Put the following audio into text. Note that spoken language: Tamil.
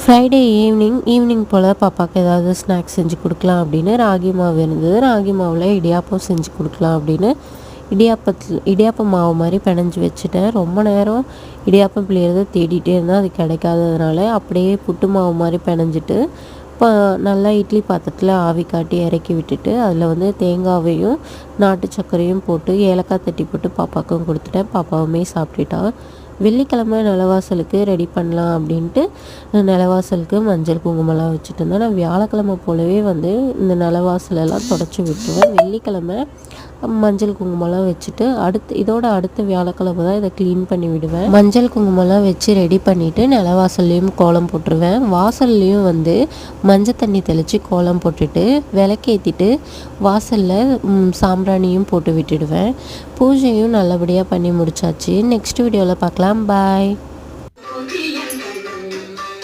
ஃப்ரைடே ஈவினிங் போல் பாப்பாவுக்கு ஏதாவது ஸ்நாக்ஸ் செஞ்சு கொடுக்கலாம் அப்படின்னு ராகி மாவு இருந்தது. ராகி மாவில் இடியாப்பம் செஞ்சு கொடுக்கலாம் அப்படின்னு இடியாப்ப மாவு மாதிரி பிணைஞ்சி வச்சுட்டேன். ரொம்ப நேரம் இடியாப்பம் பிள்ளைகிறத தேடிகிட்டே இருந்தால் அது கிடைக்காததுனால அப்படியே புட்டு மாவு மாதிரி பிணைஞ்சிட்டு இப்போ நல்லா இட்லி பாத்திரத்தில் ஆவி காட்டி இறக்கி விட்டுட்டு அதில் தேங்காவையும் நாட்டு சர்க்கரையும் போட்டு ஏலக்காய் தட்டி போட்டு பாப்பாவுக்கும் கொடுத்துட்டேன். பாப்பாவுமே சாப்பிட்டுட்டா. வெள்ளிக்கிழமை நிலவாசலுக்கு ரெடி பண்ணலாம் அப்படின்ட்டு நிலவாசலுக்கு மஞ்சள் குங்குமம்லாம் வச்சுட்டு இருந்தேன். நான் வியாழக்கிழமை போலவே இந்த நிலவாசலெல்லாம் தொடச்சி விட்டுருவேன். வெள்ளிக்கிழமை மஞ்சள் குங்குமம்லாம் வச்சுட்டு இதோட அடுத்த வியாழக்கிழமை தான் இதை க்ளீன் பண்ணி விடுவேன். மஞ்சள் குங்குமம்லாம் வச்சு ரெடி பண்ணிவிட்டு நிலவாசல்லையும் கோலம் போட்டுருவேன். வாசல்லையும் மஞ்சள் தண்ணி தெளித்து கோலம் போட்டுட்டு விளக்கேற்றிட்டு வாசலில் சாம்பிராணியும் போட்டு விட்டுடுவேன். பூஜையும் நல்லபடியாக பண்ணி முடிச்சாச்சு. நெக்ஸ்ட் வீடியோவில் பார்க்கலாம். பாய்.